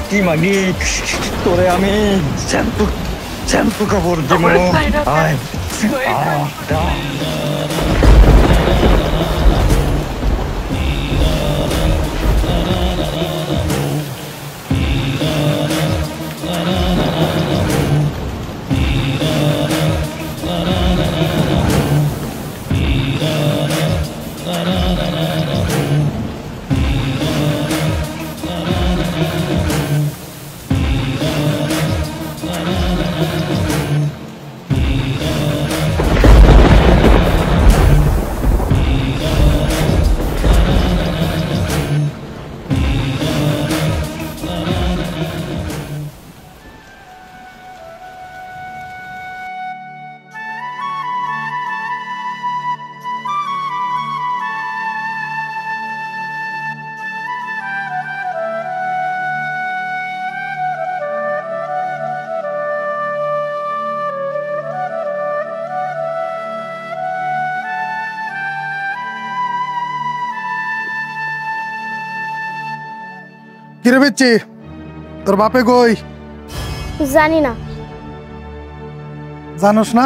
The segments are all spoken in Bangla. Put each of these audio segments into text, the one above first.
কি মাগিক তোরে আমি শ্যাম্পু শ্যাম্পু কাপড় দিব আয় কিরে বিচ্ছি তোর বাপে কই? জানি না। জানোস না?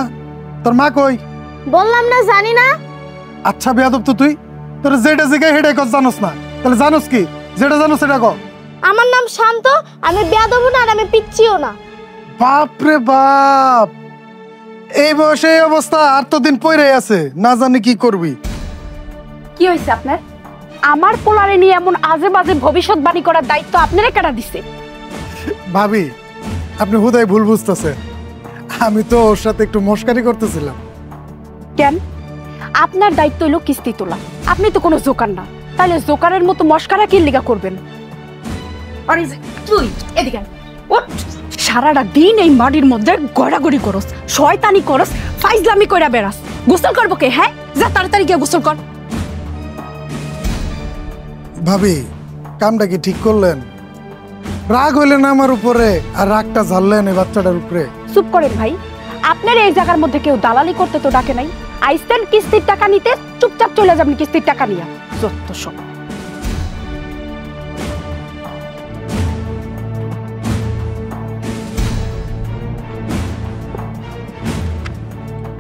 তোর মা কই? বললাম না জানি না। আচ্ছা বেয়াদব তো তুই, তোর যেটা জিগাই হেডে কর জানোস না, তাহলে জানোস কি? যেটা জানোস সেটা কর। আমার নাম শান্ত, আমি বেয়াদব না আর আমি পিচ্চিও না। বাপ রে বাপ, এই বয়সে এই অবস্থা, আর তো দিন পড়ে আছে, না জানি কি করবি। কি হয়েছে আপনার? আমার পোলারে নিয়ে এমন আজে বাজে ভবিষ্যৎবাণী করার দায়িত্ব আপনারে কেডা দিছে? ভাবি আপনি হুদাই ভুল বুঝতেছেন, আমি তো ওর সাথে একটু মস্কারি করতেছিলাম। কেন? আপনার দায়িত্ব হলো কিস্তি তোলা, আপনি তো কোনো জোকার না, তাহলে জোকারের মতো মস্কারা কি লিগা করবেন? আরে তুই এদিকে ওঠ, সারাটা দিন এই মাটির মধ্যে গড়াগড়ি করস, শয়তানি করস, ফাইজলামি কইরা বেড়াস। গোসল করবো কে? হ্যাঁ যা তাড়াতাড়ি গিয়ে গোসল কর। ভাবি কামটা কি ঠিক করলেন? রাগ হইলেন আমার উপরে, আর রাগটা ঝাড়লেন এই বাচ্চাটার উপরে। চুপ করেন ভাই, আপনার এই জায়গার মধ্যে কেউ দালালি করতে তো ডাকে নাই। আইসেন কিস্তির টাকা নিতে, চুপচাপ চলে যাবেন কিস্তির টাকা নিয়ে। যত সব।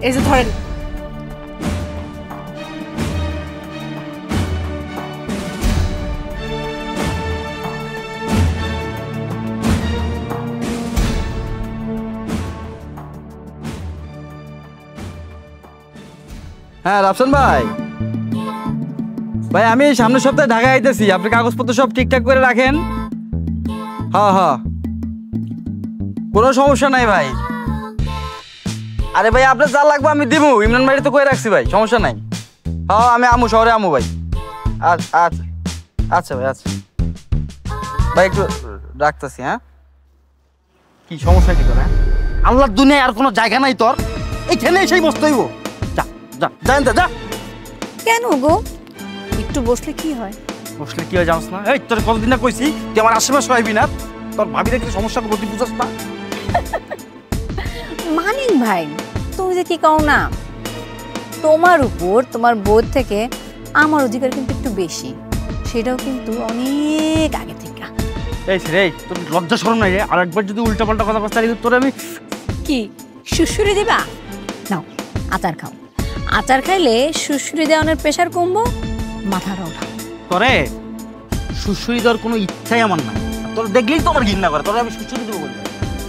এই যে ধরেন। হ্যাঁ রাফসান ভাই, ভাই আমি সামনের সপ্তাহে ঢাকা আইতেছি, আপনি কাগজপত্র সব ঠিকঠাক করে রাখেন। হ্যাঁ হ্যাঁ, কোনো সমস্যা নাই ভাই। আরে ভাই আপনার যা লাগবে আমি দিব, ইমরান ভাই তো করে রাখছি ভাই, সমস্যা নাই। হ্যাঁ আমি আমু, শহরে আমু ভাই। আচ্ছা আচ্ছা আচ্ছা ভাই, আচ্ছা ভাই একটু রাখতেছি। হ্যাঁ কি সমস্যা কি তোর? হ্যাঁ আল্লাহর দুনিয়ায় আর কোনো জায়গা নাই তোর, এইখানে সেই বসতে হইব। যা। কেন গো? একটু বসলে কি হয়? বসলে কি হয় জানোস না? এই তোর কতদিন না কইছি তুই আমার আশেপাশে হইবি না, তোর ভাবি দেখলে সমস্যা করবি, বুঝাস না? মানিক ভাই তুমি যে কি কও না, তোমার উপর তোমার বোধ থেকে আমার অধিকার কিন্তু একটু বেশি, সেটাও কিন্তু অনেক আগে থেকে। এই রে তোর লজ্জা শরম নাই? আর একবার যদি উল্টা পাল্টা কথা বলতে তোর আমি কি শুশুরি দিবা? নাও আচার খাও, আচার খাইলে শুশুরি দেওয়ানোর প্রেশার কমবো, মাথাটা ওঠা। তোরে শুশুরি দেওয়ার কোনো ইচ্ছাই আমার না, তোর দেখলেই তো আমার ঘৃণা করে, তোর আমি শুশুরি দেবো বলি?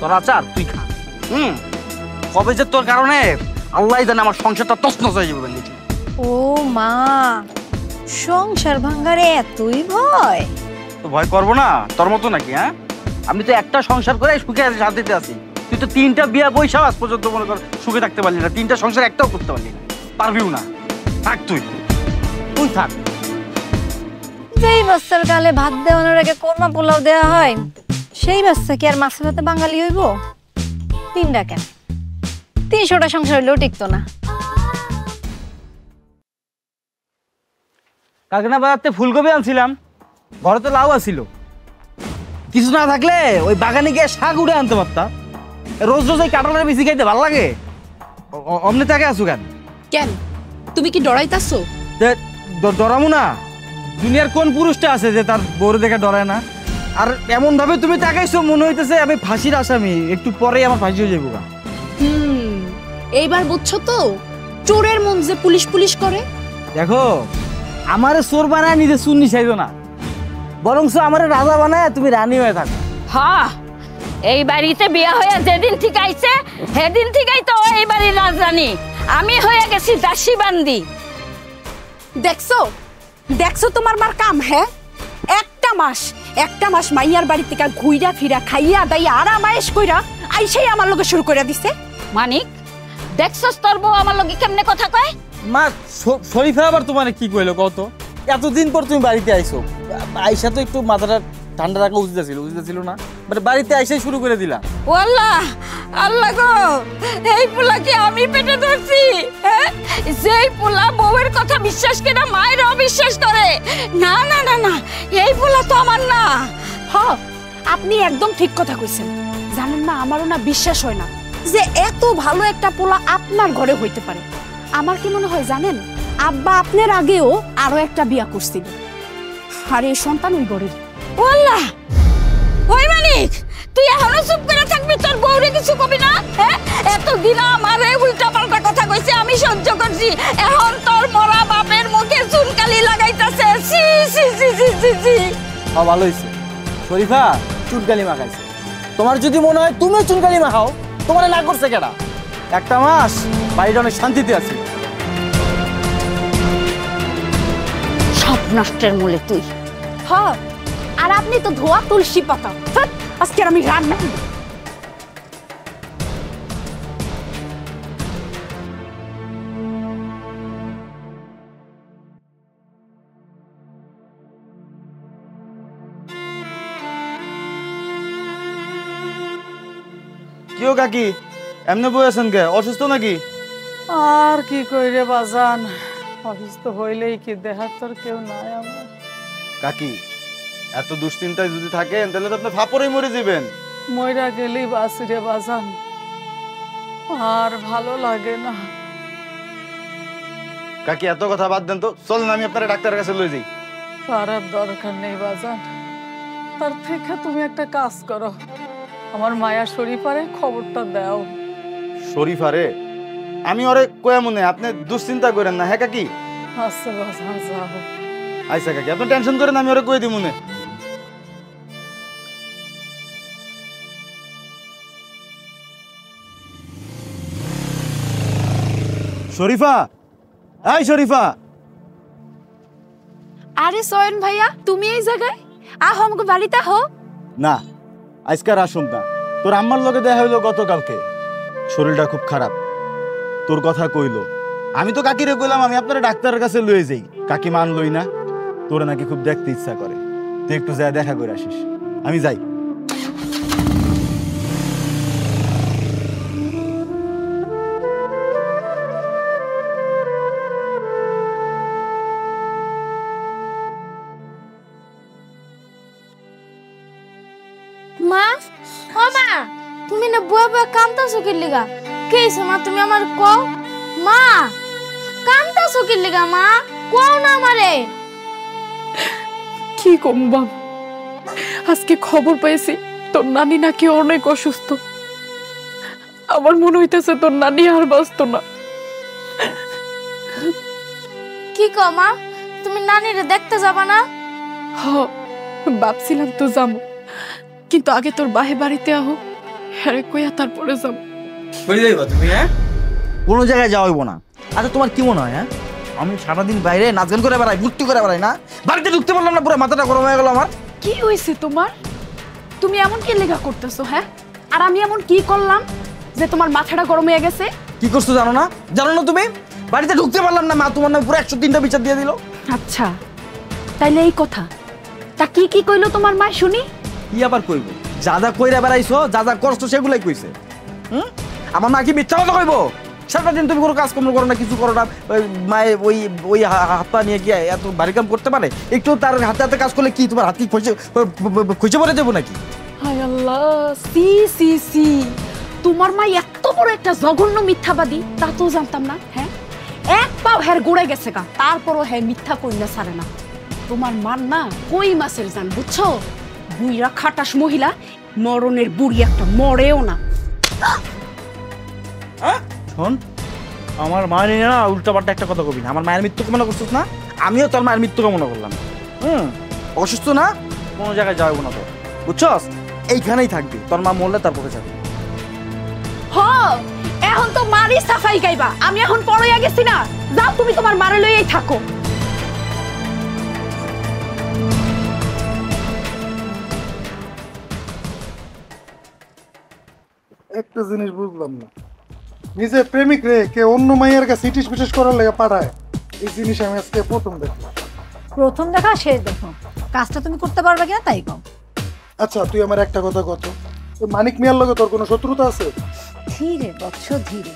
তোর আচার তুই খা। কবে যে তোর কারণে আল্লাহ জানে আমার সংসারটা তছনছ হয়ে যাবে। ও মা, সংসার ভাঙারে এতই ভয়? তো ভয় করবো না তোর মতো নাকি? হ্যাঁ আমি তো একটা সংসার করে সুখে আছি, শান্তিতে আছি। তুই তো 3টা বিয়া বৈশা আজ পর্যন্ত মনে কর সুখে থাকতে পারলি না, 3টা সংসার একটাও করতে পারলি না, পারবিও না। থাক তুই থাক। যেই বাচ্চার গালে ভাত দেওয়ানোর আগে কোরমা পোলাও দেওয়া হয়, সেই বাচ্চা কি আর মাছে ভাতে বাঙালি হইব? 3টা কেন 300টা সংসার হইলেও টিকতো না। কালকে না বাজারতে ফুলকপি আনছিলাম, ঘরে তো লাউ আছিল, কিছু না থাকলে ওই বাগানে গিয়ে শাক উঠে আনতে পারতাম। রোজ রোজ ওই কাঁঠালের বেশি খাইতে ভালো লাগে। অমনি তাকে আসু কেন? কেন তুমি কি ডরাইতাছো? ডরামু না? দুনিয়ার কোন পুরুষটা আছে যে তার বউরে দেখে ডরায় না? আর এমন ভাবে তুমি তাকাইছো মনে হইতেছে আমি ফাঁসির আসামি, একটু পরেই আমার ফাঁসি হয়ে যাবো। এইবার বুঝছো তো চোরের মন যে পুলিশ পুলিশ করে। দেখো আমারে চোর বানায় নিজে চুন্নি চাইতো না, বরং আমারে রাজা বানায় তুমি রানী হয়ে থাকো। হ্যাঁ, এই বাড়িতে বিয়া হয়ে যেদিন থেকে আইছে সেদিন থেকেই তো এই বাড়ির রাজরানী। আমি হয়ে গেছি দাসী বান্দি। দেখছো দেখছো তোমার মার কাম। হ্যাঁ, একটা মাস মাইয়ার বাড়ি থেকে ঘুইরা ফিরা খাইয়া দাইয়া আরাম আয়েশ কইরা আইসেই আমার লগে শুরু করে দিছে। মানিক, দেখছস তোর বউ আমার লগে কেমনে কথা কয়? মা শরীফা আবার তোমার কি কইলো কত? এতদিন পর তুমি বাড়িতে আইছো, আইসা তো একটু মাথাটা ঠান্ডা রাখা উচিত ছিল না? মানে বাড়িতে আইসাই শুরু করে দিলা। ও আল্লাহ, আল্লাহ গো, এই পোলা কি আমি পেটে ধরছি? হ্যাঁ, যেই পোলা বউয়ের কথা বিশ্বাস করে মায়ের অবিশ্বাস করে। না না না না, এই পোলা তো আমার না। হ্যাঁ, আপনি একদম ঠিক কথা কইছেন। জানেন না, আমারও না বিশ্বাস হয় না যে এত ভালো একটা পোলা আপনার ঘরে হইতে পারে। আমার কি মনে হয় জানেন, আব্বা আপনার আগেও আরো একটা বিয়া করছিল, আর এই সন্তান ওই ঘরের। ও আল্লাহ, ওই মানিক, তুই এখনো চুপ করে থাকবি? তোর বউরে কিছু কবি না? হ্যাঁ, এতদিন আমারে উল্টা পাল্টা কথা কইছে, আমি সহ্য করছি। এখন তোর মরা বাপের মুখে চুনকালি লাগাইতাছে। সি সি সি সি সি সি। ভালো হয়েছে শরীফা, চুনকালি মাখাইছে। তোমার যদি মনে হয় তুমি চুনকালি মাখাও, তোমার না করছে কেডা? একটা মাস বাড়িটা অনেক শান্তিতে আছে। সব নষ্টের মূলে তুই। হ্যাঁ, আর আপনি তো ধোয়া তুলসী পাতা। ধ্যাৎ, আজকে আমি রান্না কিও কাকি, এমনি বই আছেন কে? অসুস্থ নাকি? আর কি কইরে বাজান, অসুস্থ হইলেই কি দেহার তোর কেউ নাই আমার। কাকি, এত দুশ্চিন্তায় যদি থাকেন তাহলে তো আপনি ফাপড়েই মরে যাবেন। মইরা গেলি বাসিরে বাজান, আর ভালো লাগে না। কাকি এত কথা বাদ দেন তো, চলেন আমি আপনার ডাক্তারের কাছে লয়ে যাই। তার আর দরকার নেই বাজান, তার থেকে তুমি একটা কাজ করো, আমার মায়া শরীফারে খবরটা দাও। শরীফারে? আমি ওরে কয়া মনে, আপনি দুশ্চিন্তা করেন না। হ্যাঁ কাকি? আচ্ছা বাজান, যাও। আচ্ছা কাকি, আপনি টেনশন করেন, আমি ওরে কয়ে দিই মনে। শরীফা, এই শরীফা। আরে সয়ন ভাইয়া, তুমি এই জায়গায়? আহ, আমাকে বাড়িতে হো না, আজকার আসুন না। তোর আম্মার লগে দেখা হইলো গতকালকে, শরীরটা খুব খারাপ, তোর কথা কইলো। আমি তো কাকিরে কইলাম আমি আপনার ডাক্তারের কাছে লয়ে যাই, কাকি মানলই না। তোরে নাকি খুব দেখতে ইচ্ছা করে, তুই একটু যা দেখা করে আসিস। আমি যাই। মা, ও মা, তুমি না বয়ে বয়ে কান্দাছো কি লিগা? কে হইছে মা, তুমি আমার কও। মা, কান্দাছো কি লিগা মা? কও না আমারে। কি কম বাবা, আজকে খবর পেয়েছি তোর নানি নাকি অনেক অসুস্থ। আমার মনে হইতেছে তোর নানি আর বাঁচত না। কি কও মা, তুমি নানিরে দেখতে যাবা না? হ, ভাবছিলাম তো যাবো, কিন্তু আগে তোর বাহে বাড়িতে আহো, হ্যাঁ কইয়া তারপরে যাবো। কই যাইবা তুমি? হ্যাঁ, কোনো জায়গায় যাওয়া হইব না। আচ্ছা তোমার কি মনে হয়? হ্যাঁ, আমি সারাদিন বাইরে নাচ গান করে বেড়াই, মুক্তি করে বেড়াই না? বাড়িতে ঢুকতে পারলাম না, পুরো মাথাটা গরম হয়ে গেল আমার। কি হয়েছে তোমার? তুমি এমন কি লেখা করতেছো? হ্যাঁ, আর আমি এমন কি করলাম যে তোমার মাথাটা গরম হয়ে গেছে? কি করছো জানো না? জানো না তুমি? বাড়িতে ঢুকতে পারলাম না, মা তোমার নামে পুরো 103টা বিচার দিয়ে দিল। আচ্ছা, তাইলে এই কথা। তা কি কি কইলো তোমার মা শুনি? কি আবার কইব? যা যা কইরা বেড়াইছো, যা যা করছো সেগুলাই কইছে। আমার মা কি মিথ্যা কথা কইব? সারা দিন তুমি কোনো কাজ কর্ম করো না, কিছু করো না, মায়ে ওই ওই হাত পা নিয়ে গিয়ে এত বাড়ি কাম করতে পারে? একটু তার হাতে হাতে কাজ করলে কি তোমার হাত কি খুঁজে পড়ে দেবো নাকি? হায় আল্লাহ, সি সি সি, তোমার মা এত বড় একটা জঘন্য মিথ্যাবাদী, তা তো জানতাম না। হ্যাঁ, এক পাও হের গড়ে গেছে গা, তারপরও হ্যাঁ মিথ্যা কইলা ছাড়ে না। তোমার মার না কই মাছের জান, বুঝছো? বুইরা খাটাস মহিলা, মরণের বুড়ি একটা মরেও না। শোন, আমার মায়ের নিয়ে না উল্টাপাল্টা একটা কথা কবি না। আমার মায়ের মৃত্যু কামনা করছিস না, আমিও তোর মায়ের মৃত্যু কামনা করলাম। অসুস্থ না, কোনো জায়গায় যাবো না তো, বুঝছস? এইখানেই থাকবি, তোর মা মরলে তারপরে যাবি। হ, এখন তো মারি সাফাই গাইবা, আমি এখন পড়ইয়া গেছি না। যাও তুমি তোমার মারে লইয়াই থাকো। একটা জিনিস বুঝলাম না, নিজে প্রেমিক রে কে অন্য মাইয়ের কাছে ইটিস পিটিস করার লেগে পাঠায়, এই জিনিস আমি আজকে প্রথম দেখলাম। প্রথম দেখা শেষ দেখো, কাজটা তুমি করতে পারবে কিনা তাই কও। আচ্ছা তুই আমার একটা কথা কত, মানিক মিয়ার লগে তোর কোনো শত্রুতা আছে? ধীরে বৎস ধীরে,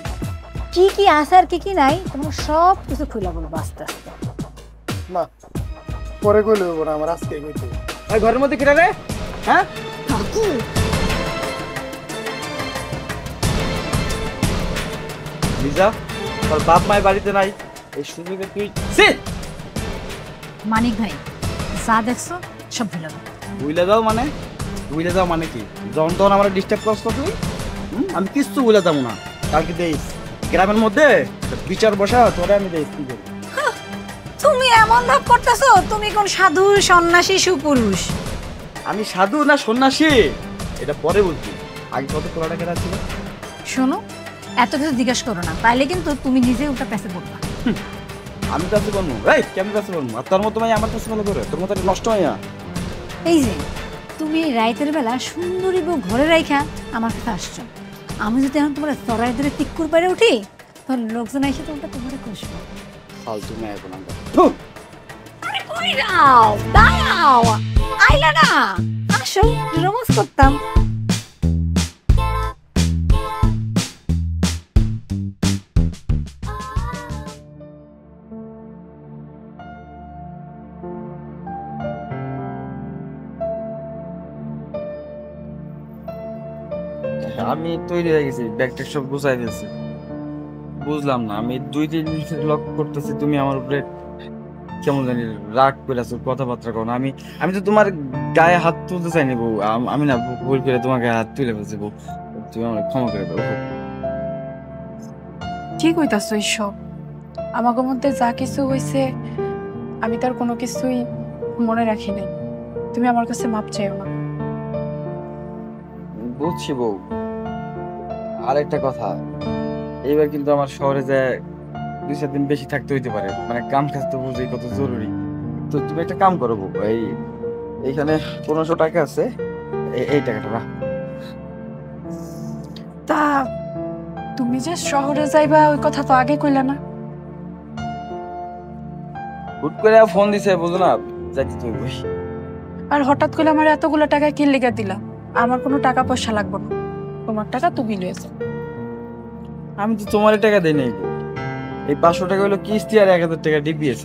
কি কি আছে আর কি কি নাই তোমার সব কিছু খুলে বলবো আস্তে আস্তে। না পরে কইলে হইব না, আমার আজকে কইতে হবে। ভাই ঘরের মধ্যে কিরা রে? হ্যাঁ লিজা, তোর বাপ মায়ের বাড়িতে নাই, এই সুযোগে তুই মানিক ভাই যা দেখছো সব ভুলে যাও। বুঝলে যাও মানে? বুঝলে যাও মানে কি? যখন তখন আমার ডিস্টার্ব করছ তুই। আমি কিচ্ছু বুঝলে যাবো না। কালকে দেখ গ্রামের মধ্যে বিচার বসা, তোরে আমি দেখ কি করবো। তুমি এমন ভাব করতেছো তুমি কোন সাধু সন্ন্যাসী সুপুরুষ? আমি সাধু না সন্ন্যাসী এটা পরে বলছি, আগে কত তোলাটা কেনা ছিল। শোনো, এত কিছু জিজ্ঞেস করো না, তাইলে কিন্তু তুমি নিজে উল্টা পেছে পড়বা। আমি কাছে বলবো, এই কেমন কাছে বলবো? আর তোর মতো ভাই আমার কাছে ভালো করে, তোর মতো নষ্ট হয় না। এই যে তুমি রাইতের বেলা সুন্দরী বউ ঘরে রাইখা আমার কাছে আসছো, আমি যদি এখন তোমার চড়াই ধরে টিক্কুর পারে উঠি, তখন লোকজন এসে তোমাকে তোমার কষবো। ফালতু মেয়ে এখন আমরা। আরে কই যাও, দাঁড়াও, আইলা না, আসো রোমান্স করতাম। আমি তৈরি হয়ে গেছি, ব্যাগটা সব গুছাই ফেলছি। বুঝলাম না, আমি 2-3 দিন লক্ষ্য করতেছি তুমি আমার উপরে কেমন জানি রাগ করে আছো, কথাবার্তা করো। আমি তো তোমার গায়ে হাত তুলতে চাইনি বউ, আমি না ভুল করে তোমার গায়ে হাত তুলে ফেলছি বউ, তুমি আমার ক্ষমা করে দাও। কি কইতাছো এইসব? আমাদের মধ্যে যা কিছু হয়েছে আমি তার কোনো কিছুই মনে রাখি নাই। তুমি আমার কাছে মাপ চাইও না। বুঝছি বউ, আরেকটা কথা, এইবার কিন্তু আমার শহরে যায় 2-4 দিন বেশি থাকতে হইতে পারে, মানে কাম কাজ তো বুঝি কত জরুরি। তো তুমি একটা কাম করো বউ, এইখানে 1500 টাকা আছে, এই টাকাটা রাখ। তা তুমি যে শহরে যাইবা ওই কথা তো আগে কইলা না। হুট করে ফোন দিছে, বুঝো না, যাইতে তুই। আর হঠাৎ করে আমার এতগুলো টাকা কি লেগে দিলা? আমার কোনো টাকা পয়সা লাগবে না, তোমার টাকা তুমি লয়েছো। আমি তো তোমার টাকা দেই নাই, এই 500 টাকা হলো কিস্তি আর 1000 টাকা ডিপিএস।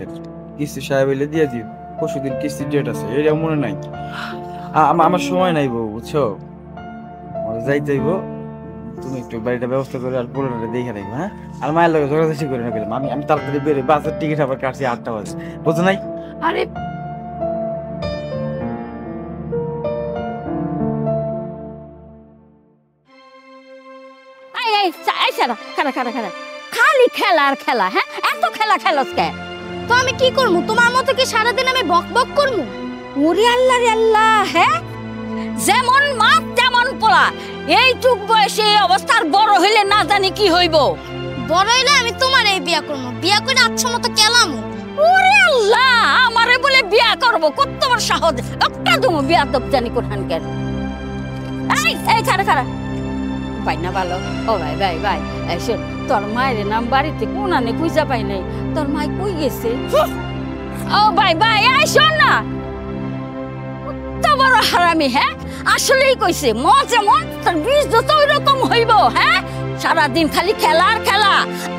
কিস্তি সাহেব হইলে দিয়ে দিও, পরশুদিন কিস্তির ডেট আছে, এটা মনে নাই। আমার সময় নাই বউ, বুঝছো? যাইতে হইব, তুমি একটু বাড়িটা ব্যবস্থা করে আর পুরোটা দেখে রাখবো। হ্যাঁ, আর মায়ের লগে যোগাযোগ করে না গেলাম, আমি তাড়াতাড়ি বেরোই, বাসের টিকিট আবার কাটছি 8টা বাজে, বুঝো নাই? আরে খালি খেলা আর খেলা, হ্যাঁ এত খেলা খেলস কে? তো আমি কি করবো? তোমার মতো কি সারাদিন আমি বক বক করবো? ওরে আল্লাহ রে আল্লাহ, হ্যাঁ যেমন মাপ তেমন পোলা, এইটুক বয়সে এই অবস্থার বড় হইলে না জানি কি হইব। বড় হইলে আমি তোমার এই বিয়া করবো, বিয়া করে আচ্ছা মতো কেলাম। ওরে আল্লাহ, আমারে বলে বিয়া করবো, কত বড় সাহস! একটা তুমি বিয়া তো জানি কোথান কেন? এই খারা খারা পাই না ভালো। ও ভাই ভাই ভাই, এই শোন, তোর মায়ের নাম বাড়িতে কোন আনে খুঁজা পাই নাই, তোর মাই কই গেছে? ও ভাই ভাই, এই শোন না, কত বড় হারামি! হ্যাঁ আসলেই কইছে, ম যেমন তোর বীজ যত ওই রকম হইব। হ্যাঁ সারাদিন খালি খেলা আর খেলা।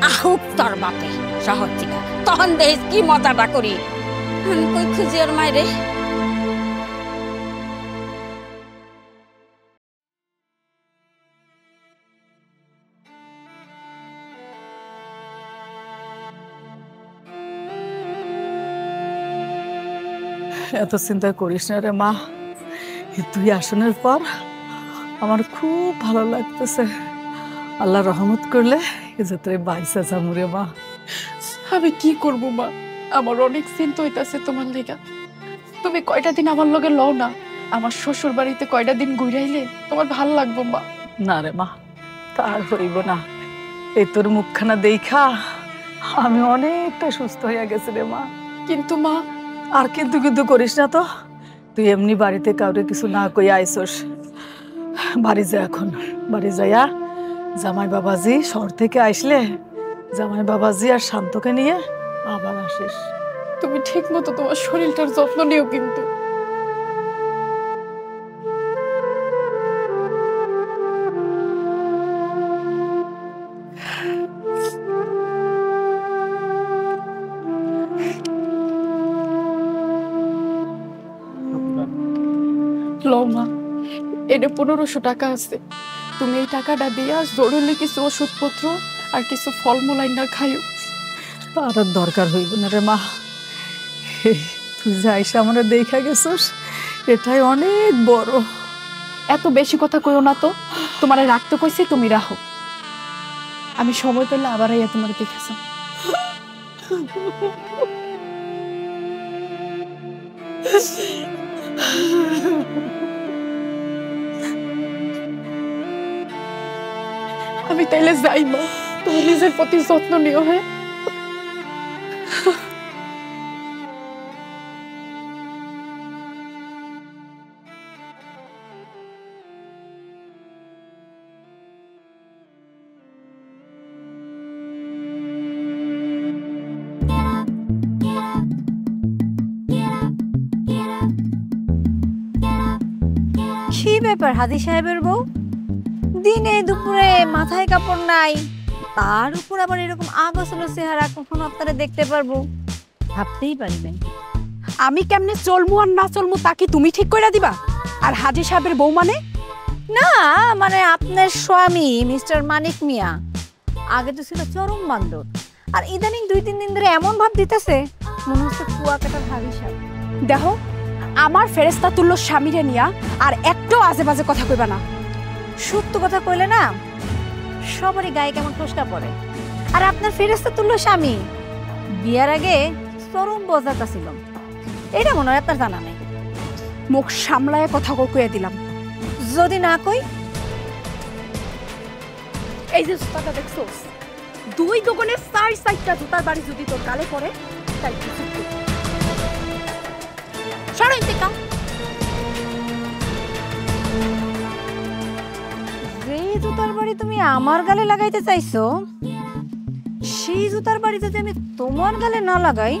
আহুক তোর বাপে শহর থেকে, তখন দেখিস কি মজাটা করি। আমি কই খুঁজি ওর মায়েরে। এত চিন্তা করিস না রে মা, তুই আসনের পর আমার খুব ভালো লাগতেছে। আল্লাহ রহমত করলে যাতে বাইসা যামুরে মা। আমি কি করব মা, আমার অনেক চিন্তা হইতাছে তোমার লেগা। তুমি কয়টা দিন আমার লগে লও না, আমার শ্বশুর বাড়িতে কয়টা দিন ঘুরাইলে তোমার ভাল লাগবো মা। না রে মা, তার হইব না। এই তোর মুখখানা দেখা আমি অনেকটা সুস্থ হইয়া গেছি রে মা। কিন্তু মা, আর কিন্তু কিন্তু করিস না তো। তুই এমনি বাড়িতে কাউরে কিছু না কই আইসোস। বাড়ি যা, এখন বাড়ি যাইয়া জামাই বাবাজি শহর থেকে আইসলে জামাই বাবাজি আর শান্তকে নিয়ে আবার আসিস। তুমি ঠিক মতো তোমার শরীরটার যত্ন নিও কিন্তু। লো মা, এনে 1500 টাকা আছে, তুমি এই টাকাটা দিয়া জরুরি কিছু ওষুধপত্র আর কিছু ফলমূল আইনা খাইও। তার আর দরকার হইব না রে মা। তুই যে আইসা আমরা দেখা গেছিস, এটাই অনেক বড়। এত বেশি কথা কইও না তো, তোমারে রাখতে কইছি, তুমি রাখো। আমি সময় পেলে আবার আইয়া তোমার দেখেছ। আমি তাইলে যাই মা, তুমি নিজের প্রতি যত্ন নিও। হ্যাঁ, কি ব্যাপার হাজি সাহেবের বউ, দিনে দুপুরে মাথায় কাপড় নাই, তার উপর আবার এরকম আগোছালো চেহারা, কখনো আপনারা দেখতে পারবো? ভাবতেই পারবেন। আমি কেমনে চলমু আর না চলমু তা কি তুমি ঠিক করে দিবা? আর হাজি সাহেবের বউ মানে? না মানে আপনার স্বামী মিস্টার মানিক মিয়া আগে তো ছিল চরম বান্দর, আর ইদানিং 2-3 দিন ধরে এমন ভাব দিতেছে মনে হচ্ছে কুয়াকাটার হাজি সাহেব। দেখো, আমার ফেরেস্তা তুল্য স্বামীরে নিয়া আর একটু আজে বাজে কথা কইবা না। সত্য কথা কইলে না সবারই গায়ে কেমন ফসকা পড়ে। আর আপনার ফেরেস্তা তুল্য স্বামী বিয়ার আগে চরম বজাতা ছিল, এটা মনে হয় আপনার জানা নেই। মুখ সামলায় কথা কইয়া দিলাম। যদি না কই, এই যে জুতাটা দেখছোস, 2 দোকানে 4-4টা জুতার বাড়ি যদি তোর গালে পড়ে তাই কিছু সরাই থেকে যে জুতার বাড়ি তুমি আমার গালে লাগাইতে চাইছো, সেই জুতার বাড়ি যদি আমি তোমার গালে না লাগাই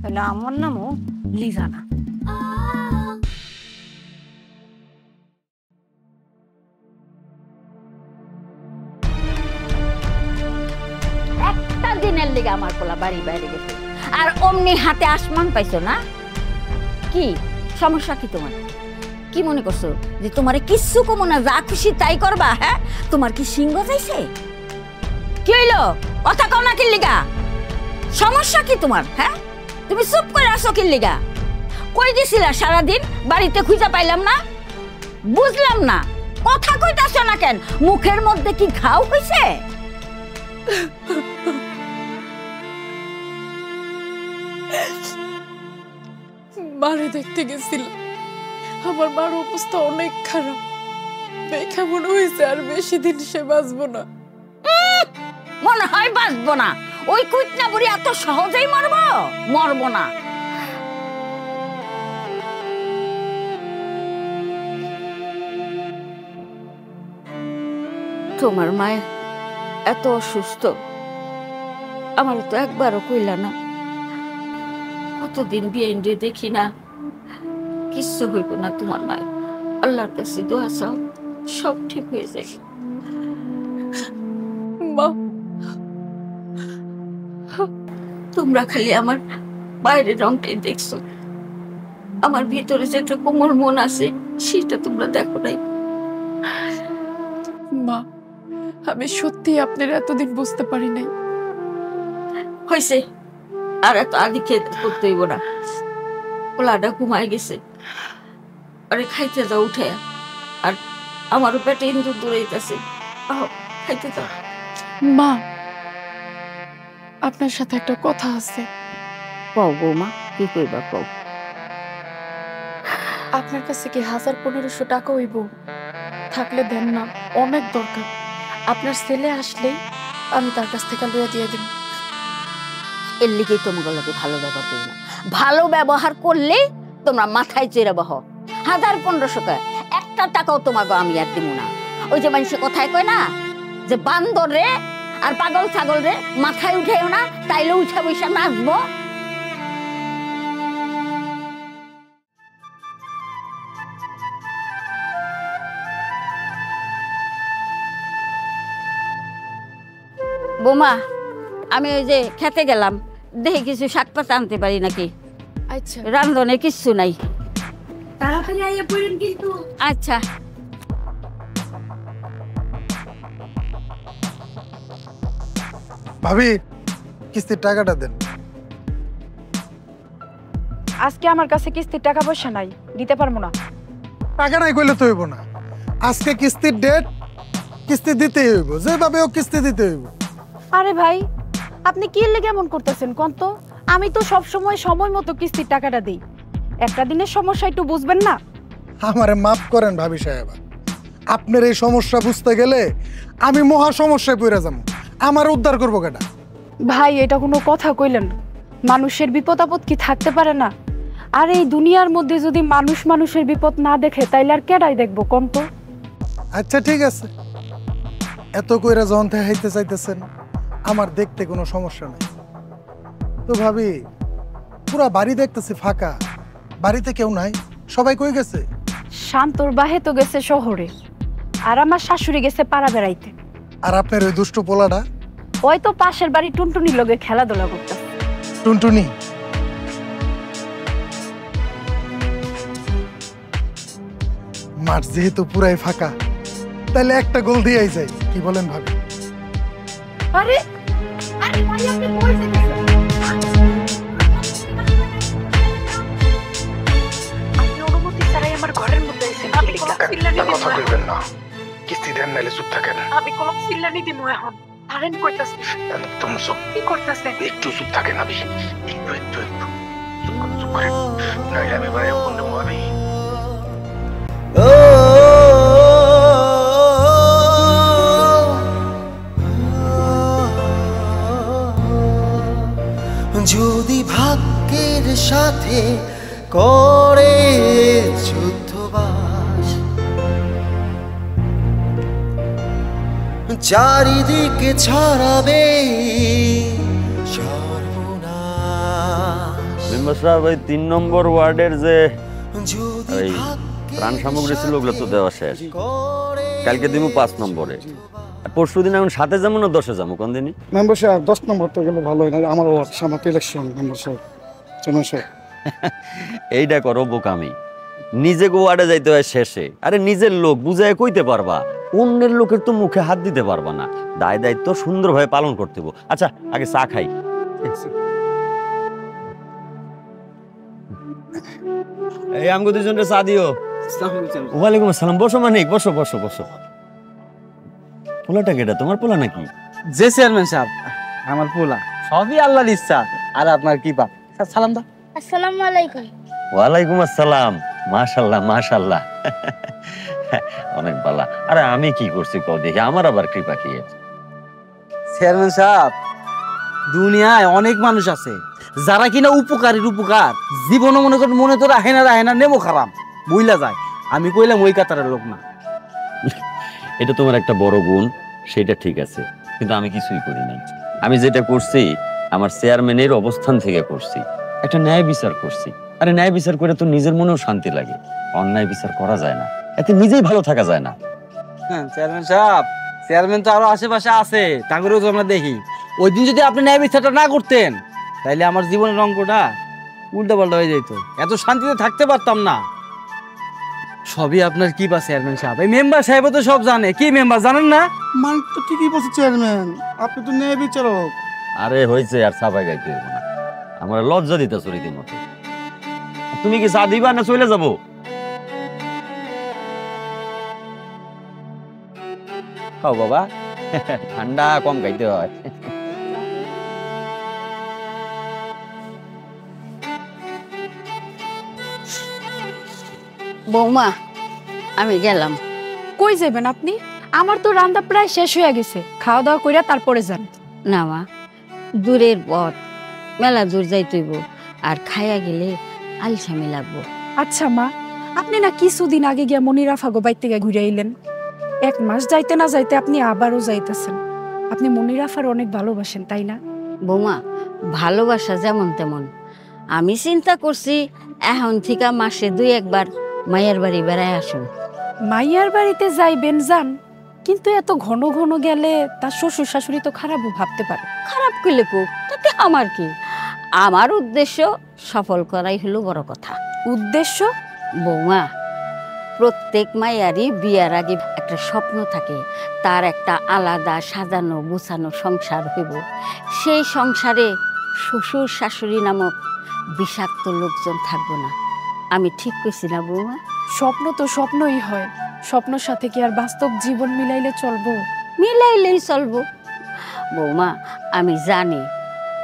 তাহলে আমার নামও লিজা না। একটা দিনের লেগে আমার পোলা বাড়ি বাইরে গেছে, আর অমনি হাতে আসমান পাইছো না? কি সমস্যা কি তোমার? কি মনে করছো যে তোমারে কিচ্ছু কমো না, যা খুশি তাই করবা? হ্যাঁ, তোমার কি সিংহ যাইছে? কি হইলো, কথা কও না? কি লিগা? সমস্যা কি তোমার? হ্যাঁ, তুমি চুপ করে আসো কি লিগা? কই দিছিলা সারাদিন? বাড়িতে খুঁজে পাইলাম না, বুঝলাম না। কথা কইতাছো না কেন? মুখের মধ্যে কি ঘাও হইছে? মারে দেখতে গেছিলাম, আমার মার অবস্থা অনেক খারাপ, দেখে মনে হয়েছে আর বেশি দিন সে বাঁচবো না। মনে হয় বাঁচবো না? ওই কুইটনা বুড়ি এত সহজেই মরবো? মরবো না। তোমার মায়ের এত অসুস্থ, আমার তো একবারও কইলা না। কতদিন বিয়ে দেখি না, কিচ্ছু হইব না তোমার মায়ের। আল্লাহর কাছে দোয়া চাও, সব ঠিক হয়ে যাবে। মা, তোমরা খালি আমার বাইরের রংটাই দেখছো, আমার ভিতরে যে একটা কোমল মন আছে সেটা তোমরা দেখো নাই। মা, আমি সত্যি আপনার এতদিন বুঝতে পারি নাই। হয়েছে, আর এত আদি খেতে করতে হইব না। পোলাটা ঘুমায় গেছে, আরে খাইতে যাও উঠে, আর আমারও পেটে ইন্দুর দৌড়াইতেছে, খাইতে যাও। মা, আপনার সাথে একটা কথা আছে। কও বৌমা, কি কইবা কও। আপনার কাছে কি 1000-1500 টাকা হইব? থাকলে দেন না, অনেক দরকার। আপনার ছেলে আসলেই আমি তার কাছ থেকে লইয়া দিয়ে দিব। এর লিগেই তোমাকে লোকে ভালো ব্যবহার করি না। ভালো ব্যবহার করলে তোমরা মাথায় চেড়ে বহ। 1000-1500 টাকা একটা টাকাও তোমাকে আমি আর দিব না। ওই যে মানুষে কথায় কয় না যে বান্দর রে আর পাগল ছাগল রে মাথায় উঠেও না, তাইলে উঠে বসে নাচবো। বোমা, আমি ওই যে খেতে গেলাম, দেখি কিছু শাক পাতা আনতে পারি নাকি। আচ্ছা, রান্ধনে কিচ্ছু নাই, তাড়াতাড়ি আইয়া পড়েন কিন্তু। আচ্ছা। ভাবি, কিস্তির টাকাটা দেন। আজকে আমার কাছে কিস্তির টাকা পয়সা নাই, দিতে পারবো না। টাকা নাই কইলে তো হইব না। আজকে কিস্তির ডেট, কিস্তি দিতেই হইব, যেভাবে হোক কিস্তি দিতে হইব। আরে ভাই, আপনি কি লেগে এমন করতেছেন কোন তো? আমি তো সব সময় সময় মতো কিস্তির টাকাটা দেই। একটা দিনের সমস্যা একটু বুঝবেন না? আমারে মাফ করেন ভাবি সাহেব, আপনার এই সমস্যা বুঝতে গেলে আমি মহা সমস্যায় পড়ে যাবো। আমার উদ্ধার করবো কেটা? ভাই, এটা কোনো কথা কইলেন? মানুষের বিপদ আপদ কি থাকতে পারে না? আর এই দুনিয়ার মধ্যে যদি মানুষ মানুষের বিপদ না দেখে, তাইলে আর কেডাই দেখবো কোন তো? আচ্ছা ঠিক আছে, এত কইরা যখন থেকে হাইতে চাইতেছেন, আমার দেখতে কোনো সমস্যা নাই। তো ভাবি, পুরা বাড়ি দেখতেছি ফাঁকা, বাড়িতে কেউ নাই, সবাই কই গেছে? শান্তর বাহে তো গেছে শহরে, আর আমার শাশুড়ি গেছে পাড়া বেড়াইতে। আর আপনার ওই দুষ্টু পোলাটা? ওই তো পাশের বাড়ি টুনটুনির লগে খেলাধুলা করতেছে। টুনটুনি? মাঠ যেহেতু পুরাই ফাঁকা, তাহলে একটা গোল দিয়েই যায়, কি বলেন ভাবি? আরে আরে ভাই, আপনি কই যাইতেছেন? আপনি অনুমতি ছাড়াই আমার ঘরের মধ্যে আইছেন। আমি কোনো চিল্লানি দিব কথা কইবেন না, কিস্তি দেন নাইলে চুপ থাকেন। আমি কোনো চিল্লানি দিব এখন। আরেন কইতাছেন? একদম চুপ। কি করতেছেন? একটু চুপ থাকেন ভাবি, একটু চুপ করেন, নাইলে আমি বাইরে ফোন দেবো ভাবি। যদি ভাগ্যের সাথে করে যুদ্ধবাস, চারিদিকে ছড়াবে সর্বনাশ। মেম্বার সাহেব, ওই 3 নম্বর ওয়ার্ডের যে যদি এই ত্রাণ সামগ্রী ছিল ওগুলো তো দেওয়া শেষ। কালকে দিব 5 নম্বরে, পরশু দিন এখন 7-এ যাবো না 10-এ যাবো? কোন দিনই মেম্বার সাহেব 10 নম্বর তো গেলে ভালো হয় না, আমার ওয়ার্ড সামনে ইলেকশন। মেম্বার সাহেব, চেয়ারম্যান সাহেব, এইটা করো বোকামি। নিজে ওয়ার্ডে যাইতে হয় শেষে। আরে নিজের লোক বুঝায় কইতে পারবা, অন্যের লোকের তো মুখে হাত দিতে পারবা না। দায় দায়িত্ব সুন্দরভাবে পালন করতে হবে। আচ্ছা, আগে চা খাই। এই আমগো দুজনের চা দিও। ওয়ালাইকুম আসসালাম। বসো মানিক, বসো বসো বসো। পোলাটা কেটা? তোমার পোলা নাকি? যে চেয়ারম্যান সাহেব, আমার পোলা। সবই আল্লাহর ইচ্ছা আর আপনার কৃপা। সালাম দাও। আসসালামু আলাইকুম। ওয়ালাইকুম আসসালাম। মাশাআল্লাহ মাশাআল্লাহ, অনেক ভালো। আরে আমি কি করছি কও দেখি, আমার আবার কৃপা কি? চেয়ারম্যান সাহেব, দুনিয়ায় অনেক মানুষ আছে যারা কিনা উপকারীর উপকার জীবনে মনে তো রাখে না নেমো খারাপ বইলা যায়। আমি কইলাম ওই কাতারের লোক না। এটা তোমার একটা বড় গুণ, সেটা ঠিক আছে, কিন্তু আমি কিছুই করি নাই। আমি যেটা করছি আমার চেয়ারম্যানের অবস্থান থেকে করছি, একটা ন্যায় বিচার করছি। আরে ন্যায় বিচার করে তো নিজের মনেও শান্তি লাগে, অন্যায় বিচার করা যায় না, এতে নিজেই ভালো থাকা যায় না। হ্যাঁ চেয়ারম্যান সাহেব, চেয়ারম্যান তো আরো আশেপাশে আছে, তাগরেও তো আমরা দেখি। ওই দিন যদি আপনি ন্যায় বিচারটা না করতেন, তাইলে আমার জীবনের অঙ্কটা উল্টা পাল্টা হয়ে যেত, এত শান্তিতে থাকতে পারতাম না। সবই আপনার কি পা চেয়ারম্যান সাহেব। এই মেম্বার সাহেব তো সব জানে। কি মেম্বার জানেন না? মানে তো ঠিকই বলছে চেয়ারম্যান, আপনি তো ন্যায় বিচারক। আরে হয়েছে, আর সাবাই গাইতে হইব না, আমার লজ্জা দিতেছ রীতিমতো। তুমি কি চা দিবা না চলে যাবো? খাও বাবা, ঠান্ডা কম খাইতে হয়। বৌমা আমি গেলাম। কই যাবেন আপনি? আমার তো রান্না প্রায় শেষ হয়ে গেছে, খাওয়া দাওয়া কইরা তারপরে যান। না মা, দূরের পথ, মেলা দূর যাইতেইব, আর খাইয়া গেলে আলসামি লাগবো। আচ্ছা মা, আপনি না কিছুদিন আগে গিয়া মনিরা ফাগো বাইর থেকে ঘুরে আইলেন। 1 মাস যাইতে না যাইতে আপনি আবারও যাইতেছেন। আপনি মনিরাফার অনেক ভালোবাসেন, তাই না? বৌমা, ভালোবাসা যেমন তেমন। আমি চিন্তা করছি এখন থেকে মাসে 2-1 বার মায়ের বাড়ি বেড়ায় আসুন। মাইয়ার বাড়িতে যাইবেন যান, কিন্তু এত ঘন ঘন গেলে তার শ্বশুর শাশুড়ি তো খারাপও ভাবতে পারে। খারাপ করলে কুক, তাতে আমার কি? আমার উদ্দেশ্য সফল করাই হলো বড় কথা। উদ্দেশ্য? বৌমা, প্রত্যেক মায়েরই বিয়ার আগে একটা স্বপ্ন থাকে, তার একটা আলাদা সাজানো গোছানো সংসার হইব। সেই সংসারে শ্বশুর শাশুড়ি নামক বিষাক্ত লোকজন থাকবো না। আমি ঠিক কইছি না বৌমা? স্বপ্ন তো স্বপ্নই হয়, স্বপ্নের সাথে কি আর বাস্তব জীবন মিলাইলে চলবো? মিলাইলেই চলবো। বৌমা, আমি জানি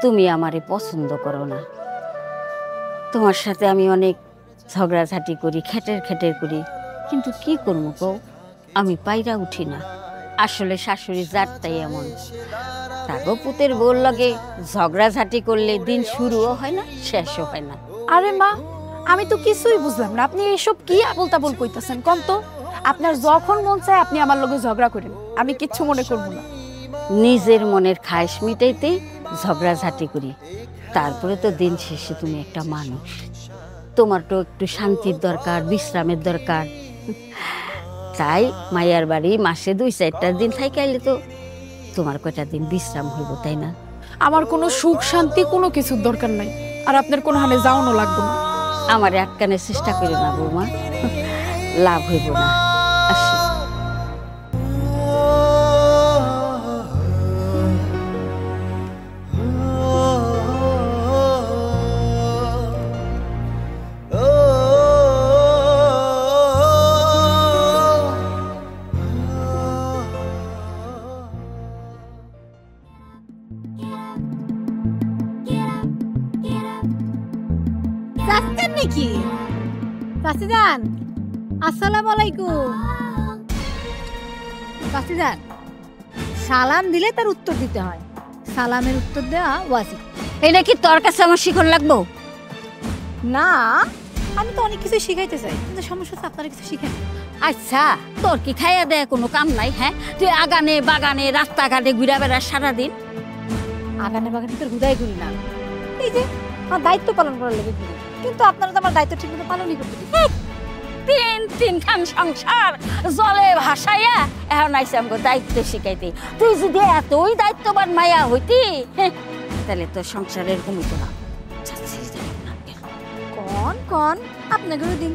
তুমি আমারে পছন্দ করো না। তোমার সাথে আমি অনেক ঝগড়াঝাটি করি, খেটের করি, কিন্তু কি করবো কও, আমি পাইরা উঠি না। আসলে শাশুড়ি জাতটাই এমন, তাগো পুতের বউর লগে ঝগড়াঝাটি করলে দিন শুরুও হয় না, শেষও হয় না। আরে মা, আমি তো কিছুই বুঝলাম না, আপনি এসব কি আবল তাবল কইতাছেন কোন তো? আপনার যখন মন চায় আপনি আমার লগে ঝগড়া করেন, আমি কিচ্ছু মনে করব না। নিজের মনের খায়েশ মিটাইতেই ঝগড়াঝাটি করি। তারপরে তো দিন শেষে তুমি একটা মানুষ, তোমার তো একটু শান্তির দরকার, বিশ্রামের দরকার। তাই মায়ার বাড়ি মাসে 2-4টা দিন থাইকাইলে তো তোমার কয়টা দিন বিশ্রাম হইব, তাই না? আমার কোনো সুখ শান্তি কোনো কিছুর দরকার নাই, আর আপনার কোনো হানে যাওয়ানো লাগবে না। আমারে আটকানোর চেষ্টা করি না বৌমা, লাভ হইব না। আসি। যাচ্ছেন নাকি চাচিজান? আসসালামু আলাইকুম। চাচিজান, সালাম দিলে তার উত্তর দিতে হয়, সালামের উত্তর দেওয়া ওয়াজিব। এটা কি তোর কাছে আমার শিখন লাগবো? না, আমি তো অনেক কিছু শিখাইতে চাই, কিন্তু সমস্যা হচ্ছে আপনারা কিছু শিখেন। আচ্ছা, তোর কি খাইয়া দেয় কোনো কাম নাই? হ্যাঁ, তুই আগানে বাগানে রাস্তাঘাটে ঘুরে বেড়াস সারাদিন। আগানে বাগানে তোর হুদাই করি না, এই যে আমার দায়িত্ব পালন করার লেগে করি, কিন্তু আপনারা তো আমার দায়িত্ব ঠিক মতো পালনই করতে দিন। 3 খান সংসার জলে ভাসাইয়া এখন আইসে আমাকে দায়িত্ব শিখাইতে। তুই যদি এতই দায়িত্ববান মায়া হইতি, তাহলে তোর সংসার এরকম হইতো না। কন কন আপনাকে দিন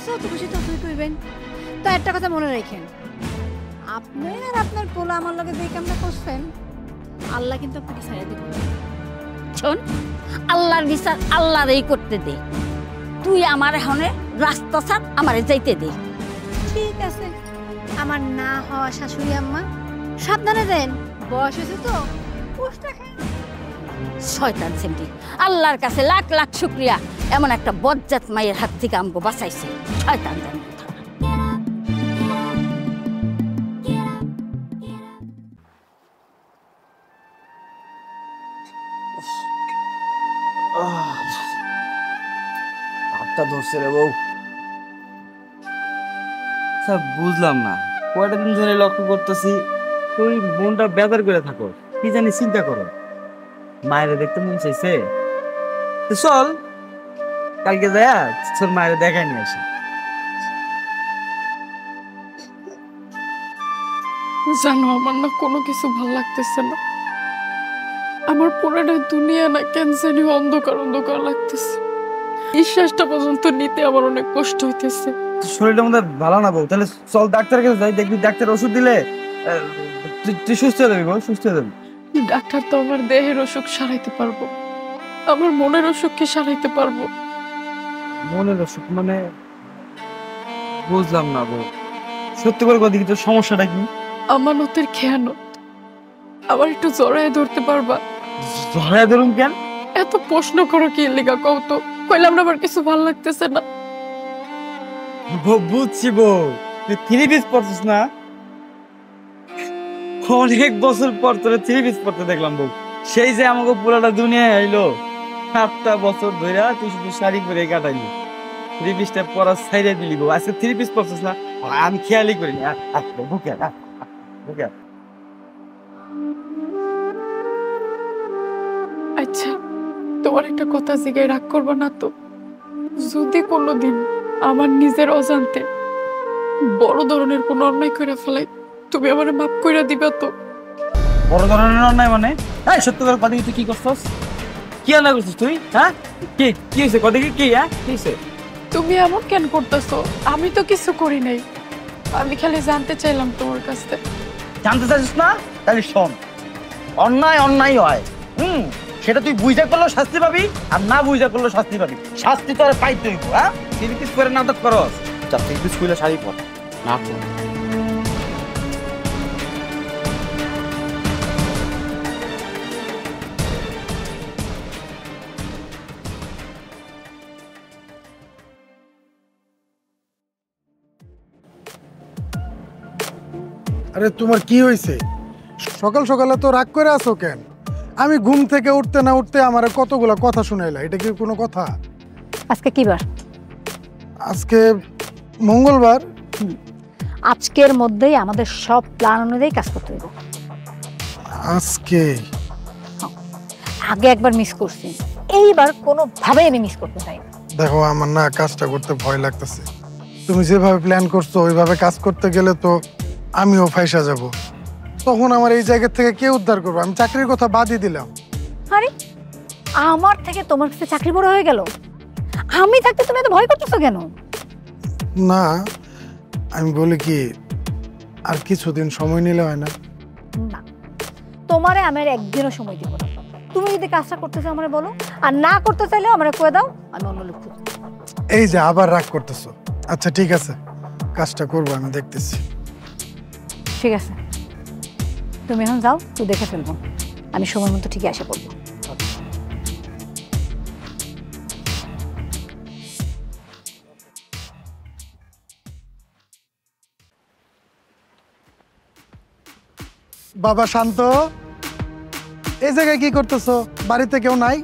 যত খুশি ততই করবেন। তো একটা কথা মনে রাখেন, আপনি আর আপনার পোলা আমার লগে যে কামটা করছেন, আল্লাহ কিন্তু আপনাকে ছাড়িয়ে দিবেন। শোন, আল্লাহর বিচার আল্লাহরই করতে দে। তুই আমার এখানে রাস্তা ছাড়, আমারে যাইতে দে। ঠিক আছে, আমার না হওয়া শাশুড়ি আম্মা, সাবধানে দেন, বয়স হয়েছে তো, পুষ্টা খায়। শয়তান সেমটি, আল্লাহর কাছে লাখ লাখ শুকরিয়া, এমন একটা বজ্জাত মায়ের হাত থেকে আমাকে বাঁচাইছে। শয়তান জানি। হাতটা ধরছে রে বউ। স্যার বুঝলাম না, কয়টা দিন ধরে লক্ষ্য করতেছি তুই মনটা বেজার করে থাকো, কি জানি চিন্তা করো। মায়েরা দেখতে মন চাইছে, তো চল কালকে যায়া তোর মায়েরা দেখাই নিয়ে আসি। জানো, আমার না কোনো কিছু ভাল লাগতেছে না। আমার পুরোটা দুনিয়া না কেন জানি অন্ধকার অন্ধকার লাগতেছে। নিঃশ্বাসটা পর্যন্ত নিতে আমার অনেক কষ্ট হইতেছে। শরীরটা মধ্যে ভালো না বউ, তাহলে চল ডাক্তারের কাছে যাই, দেখবি ডাক্তার ওষুধ দিলে তুই সুস্থ হয়ে যাবি বউ, সুস্থ হয়ে যাবি। ডাক্তার তো আমার দেহের অসুখ সারাইতে পারবো, আমার মনের অসুখ কি সারাইতে পারবো? মনের অসুখ মানে বুঝলাম না বউ, সত্যি করে দেখি তোর সমস্যাটা কি? আমানতের খেয়ানত। আবার একটু জড়ায় ধরতে পারবা? ধরে ধরুন কেন? এত প্রশ্ন করো কি লিগা কও তো? কইলাম না আমার কিছু ভালো লাগতেছে না। বুঝছি বউ, তুই 3 পিস পরছিস না? অনেক বছর পর তোরা 3 পিস পরতে দেখলাম বউ। সেই যে আমাকে পুরাটা দুনিয়ায় আইলো, 7টা বছর ধরে তুই শুধু শাড়ি পরে কাটাইলি। 3 পিসটা পরা ছাইড়া দিলি বউ। আজকে 3 পিস পরছিস না? আমি খেয়ালই করিনি। বুকে বুকে। আচ্ছা, তোমার একটা কথা জিগায় রাগ করবা না তো? যদি কোনোদিন আমার নিজের অজান্তে বড় ধরনের কোনো অন্যায় করে ফেলাই, তুমি আমার মাফ কইরা দিবা তো? বড় ধরনের অন্যায় মানে? এই সত্য করে কথা, তুই কি করছস? কি অন্যায় করছিস তুই? হ্যাঁ, কি হয়েছে? কথা কি? হ্যাঁ, কি হয়েছে? তুমি এমন কেন করতেছো? আমি তো কিছু করি নাই। আমি খালি জানতে চাইলাম তোমার কাছ থেকে। জানতে চাইছিস না? তাহলে শোন, অন্যায় হয়। সেটা তুই বুঝা করলেও শাস্তি পাবি, আর না বুঝা করলেও শাস্তি পাবি। শাস্তি তো আর পাইতে হইব। হ্যাঁ, 3 পিস করে নাটক করস। 3 পিস কইলে শাড়ি পর না পর। আরে তোমার কি হয়েছে? সকাল সকালে তো রাগ করে আছো কেন? আমি ঘুম থেকে উঠতে না উঠতে আমার কতগুলা কথা শুনাইলা, এটা কি কোনো কথা? আজকে কি বার? আজকে মঙ্গলবার। আজকের মধ্যেই আমাদের সব প্ল্যান অনুযায়ী কাজ করতে হবে। আজকে আগে একবার মিস করছি, এইবার কোনোভাবেই আমি মিস করতে চাই না। দেখো, আমার না কাজটা করতে ভয় লাগতেছে। তুমি যেভাবে প্ল্যান করছো ওইভাবে কাজ করতে গেলে তো আমিও ফাইসা যাব। তখন আমার এই জায়গা থেকে কে উদ্ধার করবে? আমি চাকরির কথা বাদই দিলাম। আরে আমার থেকে তোমার কাছে চাকরি বড় হয়ে গেল? আমি থাকতে তুমি এত ভয় করতেছো কেন? না, আমি বলি কি, আর কিছুদিন সময় নিলে হয় না? না, তোমারে আমি আর একদিনও সময় দিব না। তুমি যদি কাজটা করতে চাও আমারে বলো, আর না করতে চাইলেও আমারে কয়ে দাও, আমি অন্য লোক খুঁজব। এই যে আবার রাগ করতেছো। আচ্ছা ঠিক আছে, কাজটা করবো, আমি দেখতেছি। ঠিক আছে, তুমি এখন যাও, তুই দেখে ফেলবো। আমি সময় মতো ঠিকই আসে পড়বো। বাবা শান্ত, এই জায়গায় কি করতেছো? বাড়িতে কেউ নাই?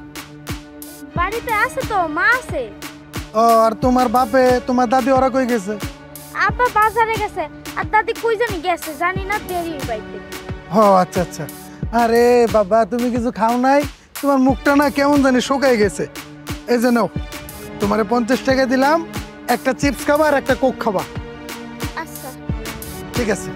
বাড়িতে আছে তো, মা আছে। ও, আর তোমার বাপে তোমার দাদি ওরা কই গেছে? আব্বা বাজারে গেছে, আর দাদি কই জানি গেছে, জানি না, দেরি পাইতে। ও আচ্ছা আচ্ছা। আরে বাবা, তুমি কিছু খাও নাই? তোমার মুখটা না কেমন জানি শুকাই গেছে। এই যে নাও, তোমারে 50 টাকা দিলাম, একটা চিপস খাবা আর একটা কোক খাবা। আচ্ছা ঠিক আছে।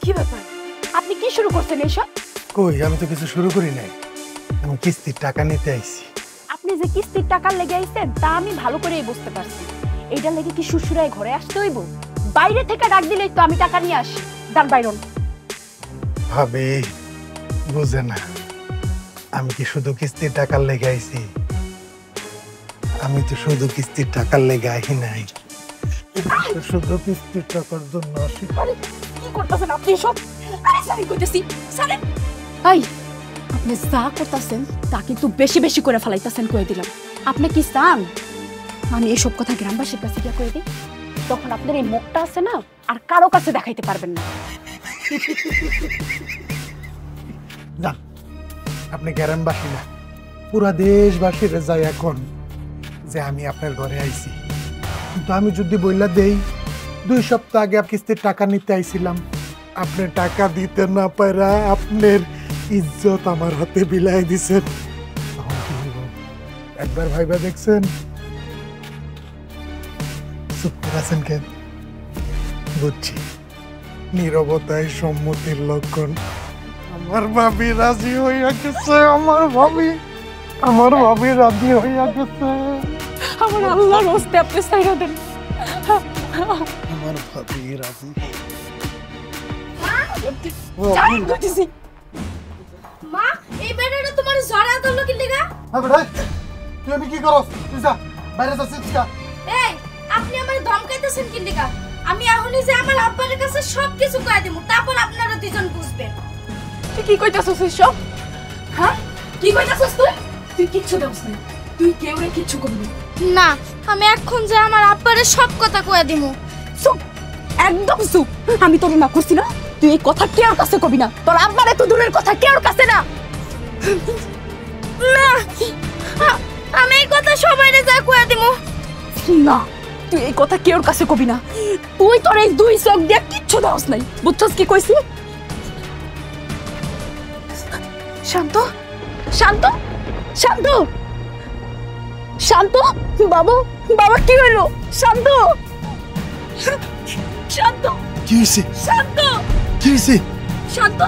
কি ব্যাপার? আপনি কি শুরু করছেন এইসব? কই, আমি তো কিছু শুরু করি নাই। আমি কিস্তির টাকা নিতে আইছি। আপনি যে কিস্তির টাকা লেগে আইছেন তা আমি ভালো করেই বুঝতে পারছি। এইটা লেগে কি শ্বশুরাই ঘরে আসতে হইব? বাইরে থেকে ডাক দিলেই তো আমি টাকা নিয়ে আসি। দান বাইরন। ভাবে বুঝে না, আমি কি শুধু কিস্তির টাকার লেগে আইছি? আমি তো শুধু কিস্তির টাকার লেগে আই নাই, শুধু কিস্তির টাকার জন্য আসি। কি করতেছেন আপনি সব? আরে সারি কইতেছি, সারেন। এই, আপনি যা করতেছেন তা কিন্তু বেশি বেশি করে ফেলাইতেছেন, কই দিলাম। আপনি কি চান আমি এইসব কথা গ্রামবাসীর কাছে গিয়ে কই দিই? তখন আপনার এই মুখটা আছে না, আর কারো কাছে দেখাইতে পারবেন না। না, আপনি গ্রামবাসী না, পুরা দেশবাসীরা যায় এখন যে আমি আপনার ঘরে আইছি। কিন্তু আমি যদি বইলা দেই 2 সপ্তাহ আগে কিস্তির টাকা নিতে আইছিলাম, আপনি টাকা দিতে না পারা আপনার ইজ্জত আমার হাতে বিলাই দিছেন, তখন কি হইব? একবার ভাইবা দেখছেন? চুপ করে আছেন কেন? বুঝছি, নীরবতায় সম্মতির লক্ষণ। আমার ভাবি রাজি হইয়া গেছে, আমার ভাবি রাজি হইয়া গেছে। আমার আল্লাহর হস্তে আপনি সাইরা দেন। আমার ভাবি রাজি। মা, এই বেটাটা তোমার জড়া ধরলো কি লিগা? হ্যাঁ বেটা, তুই আমি কি করস? তুই যা, বাইরে যাচ্ছিস কি? এই, আপনি আমার ধমকাইতেছেন কি লিগা? আমি এখনই যে আমার আব্বার কাছে সবকিছু কয়ে দেব, তারপর আপনারা দুজন বুঝবেন। তুই কি কইতাছস এসব? হ্যাঁ, কি কইতাছস তুই? তুই কিচ্ছু দেবস না, তুই কেউরে কিচ্ছু করবি না। আমি এখন যে আমার আব্বারে সব কথা কয়ে দিব। চুপ, একদম চুপ। আমি তোর না করছি না, তুই এই কথা কেউর কাছে কবি না। তোর আব্বারে তো দূরের কথা, কেউর কাছে না। না, আমি এই কথা সবাইরে যা কয়ে দিব। না, তুই এই কথা কেউর কাছে কবি না। তুই তোর এই 2 চোখ দিয়ে কিচ্ছু দাওস নাই। বুঝছস কি কইছি? শান্ত, শান্ত, শান্ত, শান্ত। বাবা, বাবা কি হইলো? শান্ত, শান্ত, কি হইছে? শান্ত, কি হইছে? শান্ত।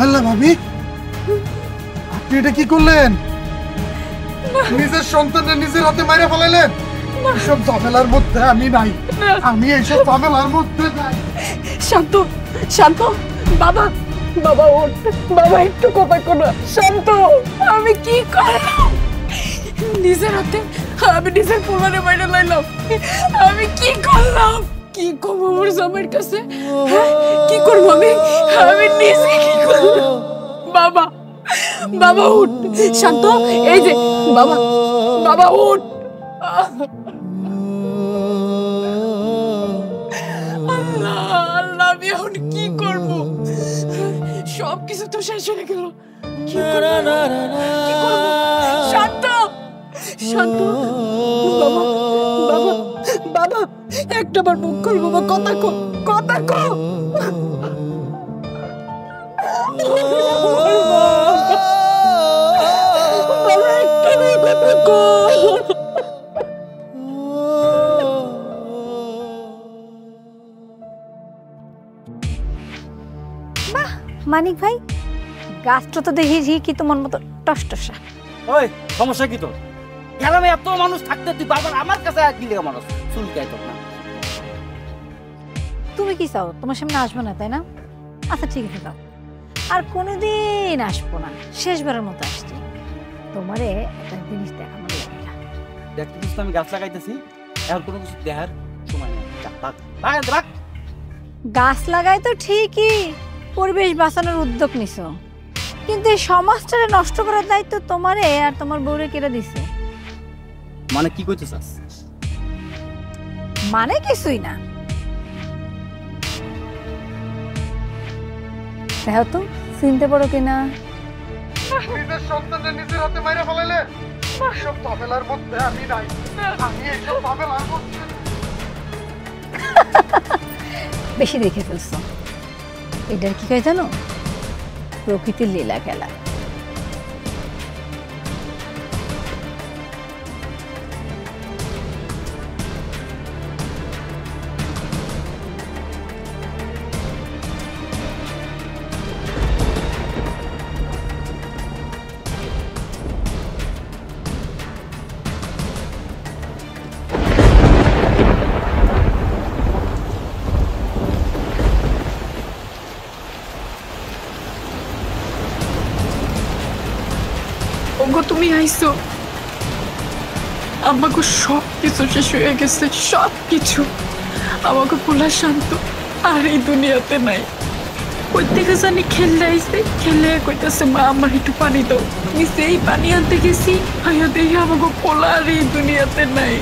আল্লাহ ভাবি, আপনি এটা কি করলেন? নিজের সন্তানকে নিজের হাতে মাইরে ফেলাইলেন। এসব ঝামেলার মধ্যে আমি নাই, আমি এইসব ঝামেলার মধ্যে নাই। শান্ত, শান্ত। বাবা, বাবা ওঠ, বাবা একটু কথা কর। শান্ত, আমি কি করলাম? নিজের হাতে আমি নিজের পোলারে বাইরে লাইলাম। আমি কি করলাম? কি করবো আমার জামাইয়ের কাছে? হ্যাঁ, কি করবো আমি? আমি নিজে কি করলাম? বাবা, বাবা উঠ। শান্ত, এই যে বাবা, বাবা উঠ। আল্লাহ, আল্লাহ, আমি এখন কি করবো? সব কিছু তো শেষ হয়ে গেল। কি করবো? কি করবো? শান্ত, শান্ত। বাবা, বাবা, বাবা, একটা বার মুখ খোল বাবা, কথা কো, কথা কো। বাবা, একটা বার কথা কো। বাহ মানিক ভাই, গাছটা তো দেখি কি তোমার মতো টসটসা। ওই সমস্যা কি তোর? গ্রামে এত মানুষ থাকতে তুই বারবার আমার কাছে কি লেগে মানুষ চুলকায় তোর না? তুমি কি চাও তোমার সামনে আসবো না, তাই না? আচ্ছা ঠিক আছে, দাও। আর কোনোদিন আসবো না, শেষবারের মতো আসছি। তোমারে একটা জিনিস দেখানো লাগবে। দেখতে তো আমি গাছ লাগাইতেছি, এখন কোনো কিছু দেখার সময় নেই। ভাগ ভাগ। গাছ লাগাই তো ঠিকই, পরিবেশ বাঁচানোর উদ্যোগ নিছো, কিন্তু এই সমাজটারে নষ্ট করার দায়িত্ব তোমারে আর তোমার বউরে কেড়ে দিছে। মানে কি কইতে চাস? মানে কিছুই না। দেখো তো চিনতে পারো কিনা? নিজের সন্তানকে নিজের হাতে মাইরে ফেলাইলেন। এসব ঝামেলার মধ্যে আমি নাই, আমি এইসব ঝামেলার মধ্যে। বেশি দেখে ফেলছো। এটার কি কয় জানো? প্রকৃতির লীলা খেলা। ওগো তুমি আইছো, আমাকে সব কিছু শেষ হয়ে গেছে, সব কিছু। আমাকে পোলা শান্ত আর এই দুনিয়াতে নাই। কই থেকে জানি খেলে আইছে, খেলে কইতাছে মা আমার একটু পানি দাও। আমি সেই পানি আনতে গেছি, আয়া দেখি আমাকে পোলা আর এই দুনিয়াতে নাই।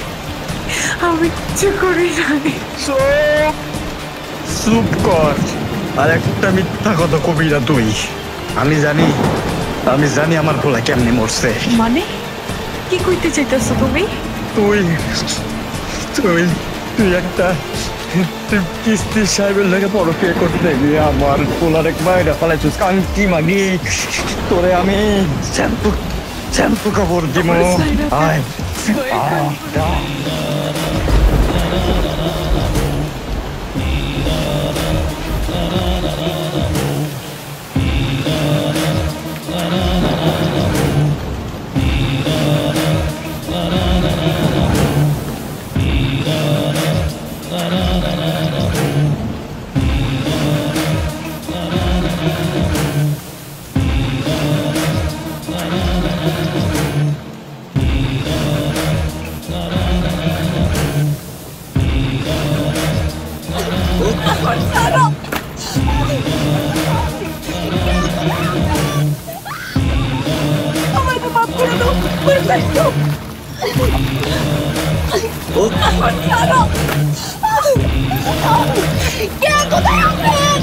আমি কিছু করি নাই। চুপ কর, আর একটা মিথ্যা কথা কবি না তুই। আমি জানি আমি জানি আমার পোলা কেমনে মরছে। মানে কি কইতে চাইতেছো তুমি? তুই তুই তুই একটা কিস্তি সাহেবের লাগে পরকে করতে গিয়ে আমার পোলার এক বাইরে ফেলাইছিস। কান্তি মাগি তোরে আমি শ্যাম্পু শ্যাম্পু কাপড় দিব। আয় কে কোথায় আছেন?